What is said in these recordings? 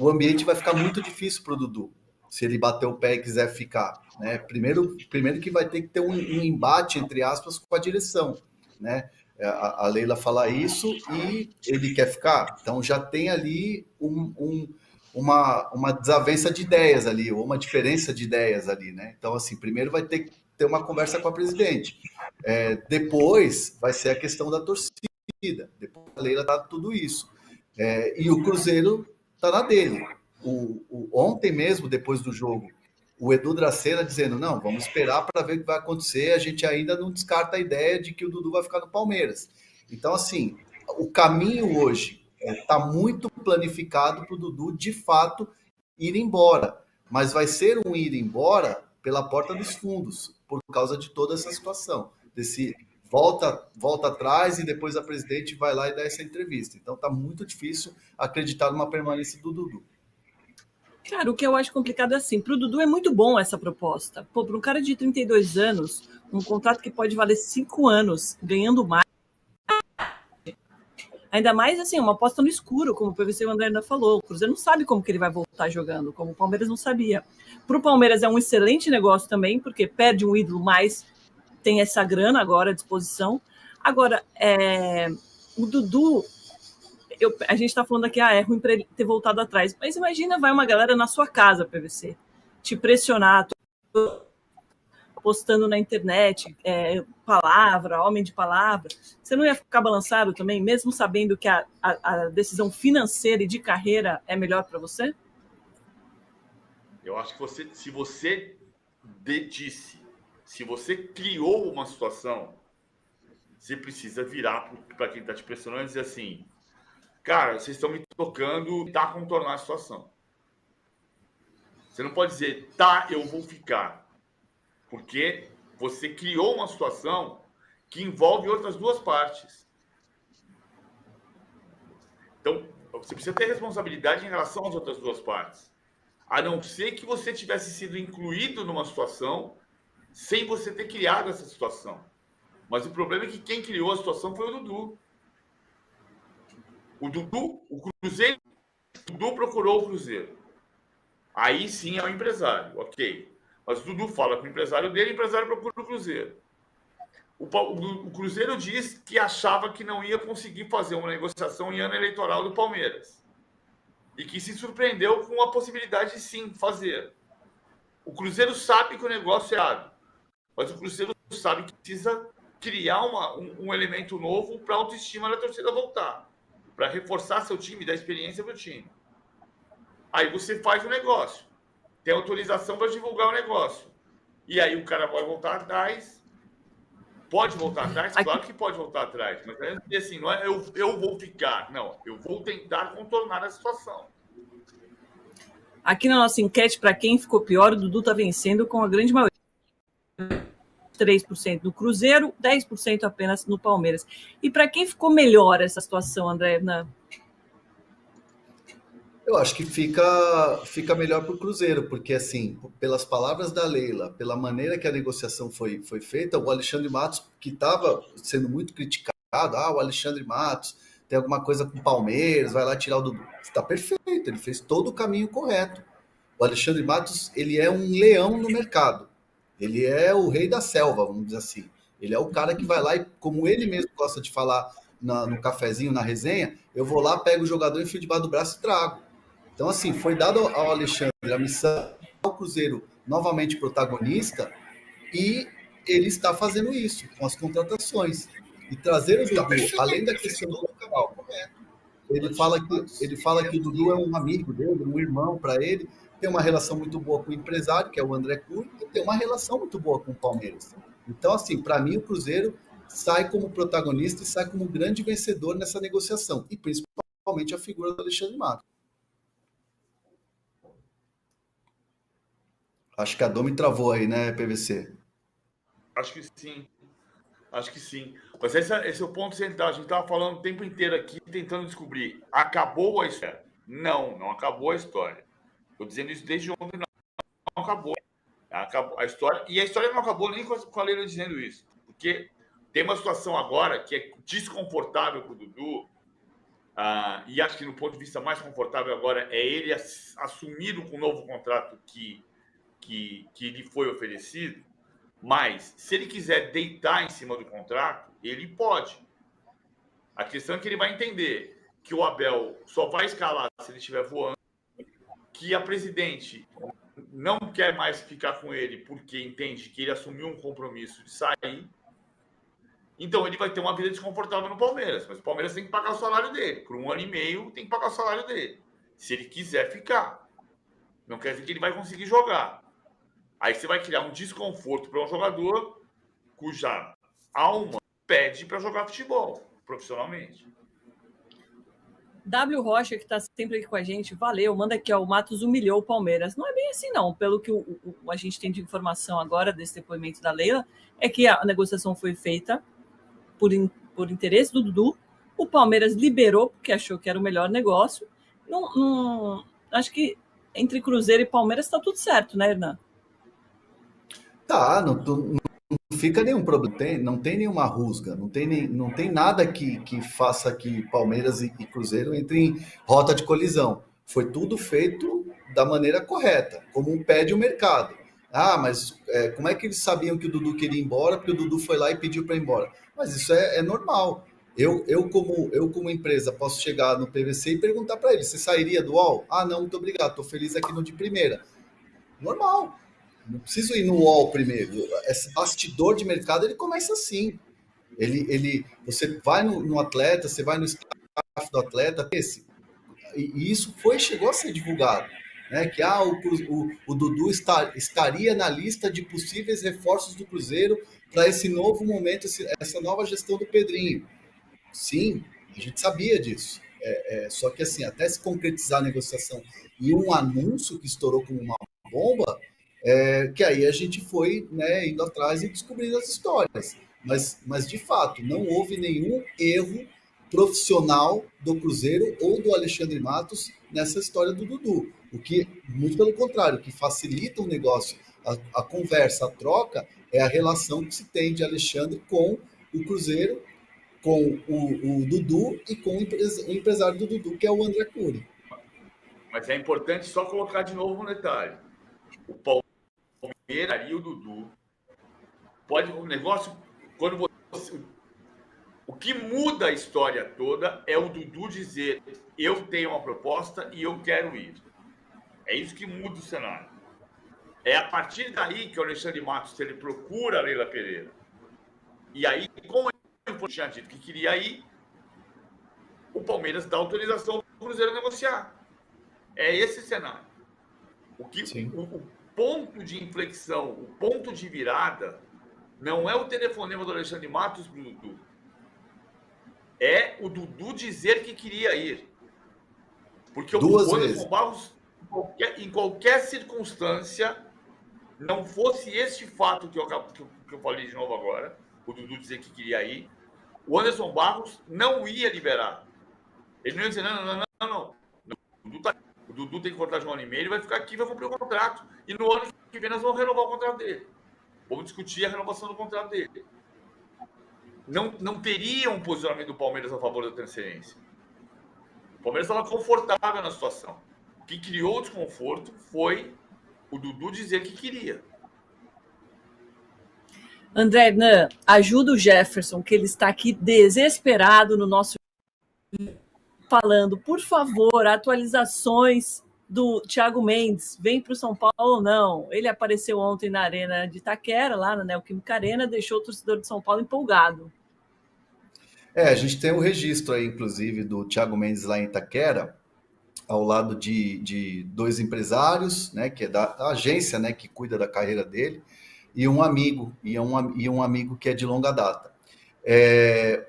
o ambiente vai ficar muito difícil para o Dudu, se ele bater o pé e quiser ficar, né? Primeiro que vai ter que ter um embate, entre aspas, com a direção, né? A Leila fala isso e ele quer ficar. Então já tem ali uma desavença de ideias ali, ou uma diferença de ideias ali, né? Então, assim, primeiro vai ter que ter uma conversa com a presidente. Depois vai ser a questão da torcida. Depois a Leila tá tudo isso. E o Cruzeiro tá na dele. Ontem mesmo, depois do jogo, o Edu Dracena dizendo, não, vamos esperar para ver o que vai acontecer, a gente ainda não descarta a ideia de que o Dudu vai ficar no Palmeiras. Então, assim, o caminho hoje está muito planificado para o Dudu, de fato, ir embora. Mas vai ser um ir embora pela porta dos fundos, por causa de toda essa situação. Desse volta atrás e depois a presidente vai lá e dá essa entrevista. Então está muito difícil acreditar numa permanência do Dudu. Cara, o que eu acho complicado é assim, para o Dudu é muito bom essa proposta. Pô, para um cara de 32 anos, um contrato que pode valer 5 anos, ganhando mais, ainda mais assim, uma aposta no escuro, como o PVC o André ainda falou. O Cruzeiro não sabe como que ele vai voltar jogando, como o Palmeiras não sabia. Para o Palmeiras é um excelente negócio também, porque perde um ídolo, mas tem essa grana agora à disposição. Agora, o Dudu... a gente está falando aqui, é ruim para ele ter voltado atrás. Mas imagina, vai uma galera na sua casa, PVC, te pressionar, postando na internet, palavra, homem de palavra. Você não ia ficar balançado também, mesmo sabendo que a decisão financeira e de carreira é melhor para você? Eu acho que se você se você criou uma situação, você precisa virar para quem está te pressionando e dizer assim, cara, vocês estão me tocando, tentar contornar a situação. Você não pode dizer, tá, eu vou ficar. Porque você criou uma situação que envolve outras duas partes. Então, você precisa ter responsabilidade em relação às outras duas partes. A não ser que você tivesse sido incluído numa situação sem você ter criado essa situação. Mas o problema é que quem criou a situação foi o Dudu. O Dudu procurou o Cruzeiro. Aí sim é o empresário, ok. Mas o Dudu fala com o empresário dele, o empresário procura o Cruzeiro. O Cruzeiro diz que achava que não ia conseguir fazer uma negociação em ano eleitoral do Palmeiras. E que se surpreendeu com a possibilidade de sim fazer. O Cruzeiro sabe que o negócio é errado. Mas o Cruzeiro sabe que precisa criar um elemento novo para a autoestima da torcida voltar. Para reforçar seu time, dar experiência para o time. Aí você faz o negócio. Tem autorização para divulgar o negócio. E aí o cara vai voltar atrás. Pode voltar atrás? Claro que pode voltar atrás. Mas assim, não é eu vou ficar. Não, eu vou tentar contornar a situação. Aqui na nossa enquete, para quem ficou pior, o Dudu está vencendo com a grande maioria. 3% no Cruzeiro, 10% apenas no Palmeiras. E para quem ficou melhor essa situação, André? Eu acho que fica melhor para o Cruzeiro, porque, assim, pelas palavras da Leila, pela maneira que a negociação foi feita, o Alexandre Matos, que estava sendo muito criticado, o Alexandre Matos tem alguma coisa com o Palmeiras, vai lá tirar o Dudu. Está perfeito, ele fez todo o caminho correto. O Alexandre Matos, ele é um leão no mercado. Ele é o rei da selva, vamos dizer assim. Ele é o cara que vai lá e, como ele mesmo gosta de falar no cafezinho, na resenha, eu vou lá, pego o jogador, enfio debaixo do braço e trago. Então, assim, foi dado ao Alexandre a missão, ao Cruzeiro novamente protagonista, e ele está fazendo isso com as contratações. E trazer o Dudu, além da questão do local, ele fala que o Dudu é um amigo dele, um irmão para ele, tem uma relação muito boa com o empresário, que é o André Cury, e tem uma relação muito boa com o Palmeiras. Então, assim, para mim, o Cruzeiro sai como protagonista e sai como grande vencedor nessa negociação, e principalmente a figura do Alexandre Matos. Acho que a Domi travou aí, né, PVC? Acho que sim. Acho que sim. Mas esse é o ponto central. A gente estava falando o tempo inteiro aqui, tentando descobrir. Acabou a história? Não acabou a história. Estou dizendo isso desde ontem, não acabou. Acabou a história. E a história não acabou nem com a Leila dizendo isso. Porque tem uma situação agora que é desconfortável para o Dudu. e acho que no ponto de vista mais confortável agora é ele assumir o novo contrato que lhe foi oferecido, mas se ele quiser deitar em cima do contrato, ele pode. A questão é que ele vai entender que o Abel só vai escalar se ele estiver voando, que a presidente não quer mais ficar com ele porque entende que ele assumiu um compromisso de sair. Então ele vai ter uma vida desconfortável no Palmeiras, mas o Palmeiras tem que pagar o salário dele. Por 1 ano e meio tem que pagar o salário dele. Se ele quiser ficar. Não quer dizer que ele vai conseguir jogar. Aí você vai criar um desconforto para um jogador cuja alma pede para jogar futebol profissionalmente. W. Rocha, que está sempre aqui com a gente, valeu, manda aqui, ó, o Matos humilhou o Palmeiras. Não é bem assim, não. Pelo que a gente tem de informação agora desse depoimento da Leila, é que a negociação foi feita por interesse do Dudu, o Palmeiras liberou porque achou que era o melhor negócio. Acho que entre Cruzeiro e Palmeiras está tudo certo, né, Hernan? Tá, não fica nenhum problema, não tem nenhuma rusga, não tem nada que faça que Palmeiras e Cruzeiro entrem em rota de colisão. Foi tudo feito da maneira correta, como pede o mercado. Mas como é que eles sabiam que o Dudu queria ir embora? Porque o Dudu foi lá e pediu para ir embora. Mas isso é normal. Eu, como empresa, posso chegar no PVC e perguntar para ele: você sairia do UOL? Não, muito obrigado, estou feliz aqui no de primeira. Normal. Não preciso ir no UOL primeiro. Esse bastidor de mercado, ele começa assim. Você vai no atleta, você vai no staff do atleta, e isso chegou a ser divulgado, né? Que o Dudu estaria na lista de possíveis reforços do Cruzeiro para esse novo momento, essa nova gestão do Pedrinho. Sim, a gente sabia disso. Só que assim, até se concretizar a negociação e um anúncio que estourou como uma bomba, que aí a gente foi, né, indo atrás e descobrindo as histórias. Mas, de fato, não houve nenhum erro profissional do Cruzeiro ou do Alexandre Matos nessa história do Dudu. O que, muito pelo contrário, o que facilita o negócio, a conversa, a troca, é a relação que se tem de Alexandre com o Cruzeiro, com o Dudu e com o empresário do Dudu, que é o André Cury. Mas é importante só colocar de novo um detalhe. O Palmeiras e o Dudu pode um negócio quando você, o que muda a história toda é o Dudu dizer: eu tenho uma proposta e eu quero ir. É isso que muda o cenário. É a partir daí que o Alexandre Matos ele procura a Leila Pereira. E aí, como ele tinha dito que queria ir, o Palmeiras dá autorização para o Cruzeiro negociar. É esse cenário. O ponto de inflexão, o ponto de virada, não é o telefonema do Alexandre Matos para o Dudu. É o Dudu dizer que queria ir. Porque o Anderson Barros, em qualquer circunstância, não fosse este fato que eu falei de novo agora, o Dudu dizer que queria ir, o Anderson Barros não ia liberar. Ele não ia dizer: não. O Dudu tem que voltar de 1 ano e meio, ele vai ficar aqui e vai cumprir o contrato. E no ano que vem nós vamos renovar o contrato dele. Vamos discutir a renovação do contrato dele. Não teria um posicionamento do Palmeiras a favor da transferência. O Palmeiras estava confortável na situação. O que criou o desconforto foi o Dudu dizer que queria. André Hernan, ajuda o Jefferson, que ele está aqui desesperado no nosso falando, por favor, atualizações do Thiago Mendes, vem para o São Paulo ou não? Ele apareceu ontem na Arena de Itaquera, lá na Neoquímica Arena, deixou o torcedor de São Paulo empolgado. A gente tem um registro aí, inclusive, do Thiago Mendes lá em Itaquera, ao lado de 2 empresários, né, que é da agência, né, que cuida da carreira dele, e um amigo, e um amigo que é de longa data.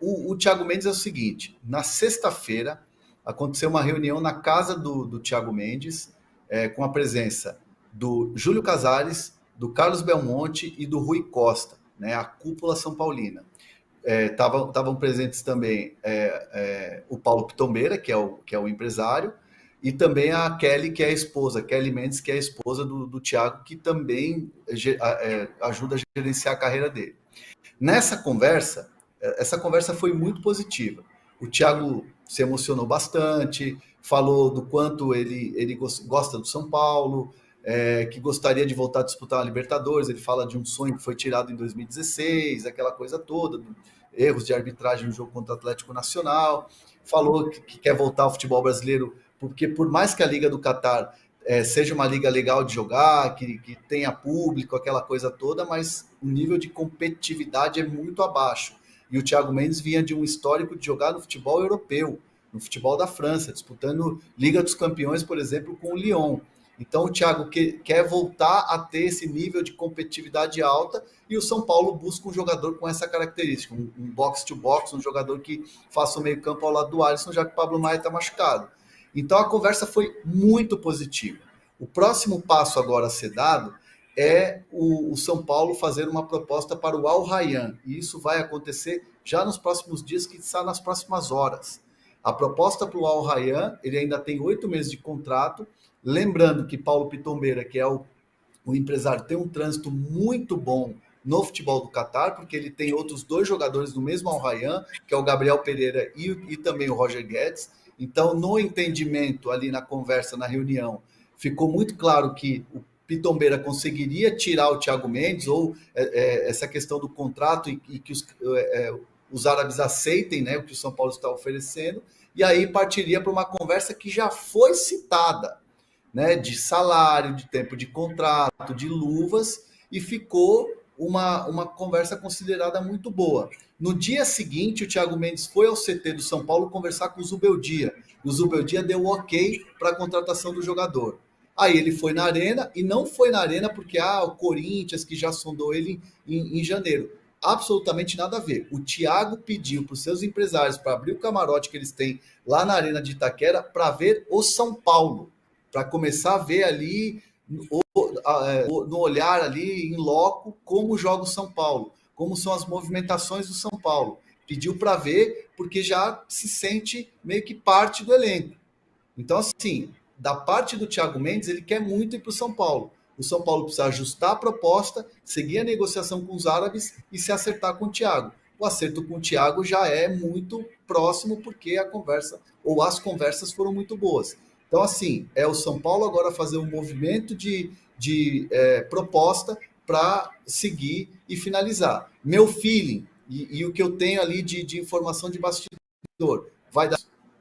O Thiago Mendes é o seguinte: na sexta-feira aconteceu uma reunião na casa do Thiago Mendes, com a presença do Júlio Casares, do Carlos Belmonte e do Rui Costa, né, a cúpula São Paulina. Estavam presentes também o Paulo Pitombeira, que é o empresário, e também a Kelly, que é a esposa, Kelly Mendes, que é a esposa do Thiago, que também ajuda a gerenciar a carreira dele. Essa conversa foi muito positiva. O Thiago se emocionou bastante, falou do quanto ele gosta do São Paulo, que gostaria de voltar a disputar a Libertadores. Ele fala de um sonho que foi tirado em 2016, aquela coisa toda, erros de arbitragem no jogo contra o Atlético Nacional. Falou que quer voltar ao futebol brasileiro, porque por mais que a Liga do Catar seja uma liga legal de jogar, que tenha público, aquela coisa toda, mas o nível de competitividade é muito abaixo. E o Thiago Mendes vinha de um histórico de jogar no futebol europeu, no futebol da França, disputando Liga dos Campeões, por exemplo, com o Lyon. Então o Thiago quer voltar a ter esse nível de competitividade alta, e o São Paulo busca um jogador com essa característica, um box-to-box, um jogador que faça o meio campo ao lado do Alisson, já que o Pablo Maia está machucado. Então a conversa foi muito positiva. O próximo passo agora a ser dado é o São Paulo fazer uma proposta para o Al Rayyan, e isso vai acontecer já nos próximos dias, que está nas próximas horas. A proposta para o Al Rayyan, ele ainda tem 8 meses de contrato, lembrando que Paulo Pitombeira, que é o empresário, tem um trânsito muito bom no futebol do Catar, porque ele tem outros 2 jogadores do mesmo Al Rayyan, que é o Gabriel Pereira e também o Roger Guedes. Então, no entendimento ali na conversa, na reunião, ficou muito claro que o Pitombeira conseguiria tirar o Thiago Mendes, ou essa questão do contrato, e que os árabes aceitem, né, o que o São Paulo está oferecendo, e aí partiria para uma conversa que já foi citada, né, de salário, de tempo de contrato, de luvas, e ficou uma conversa considerada muito boa. No dia seguinte, o Thiago Mendes foi ao CT do São Paulo conversar com o Zubeldia. O Zubeldia deu ok para a contratação do jogador. Aí ele foi na Arena, e não foi na Arena porque o Corinthians, que já sondou ele em janeiro. Absolutamente nada a ver. O Thiago pediu para os seus empresários para abrir o camarote que eles têm lá na Arena de Itaquera para ver o São Paulo, para começar a ver ali no olhar ali em loco como joga o São Paulo, como são as movimentações do São Paulo. Pediu para ver porque já se sente meio que parte do elenco. Então, assim, da parte do Thiago Mendes, ele quer muito ir para o São Paulo. O São Paulo precisa ajustar a proposta, seguir a negociação com os árabes e se acertar com o Thiago. O acerto com o Thiago já é muito próximo, porque a conversa, ou as conversas, foram muito boas. Então, assim, é o São Paulo agora fazer um movimento de proposta para seguir e finalizar. Meu feeling, e o que eu tenho ali de informação de bastidor, vai dar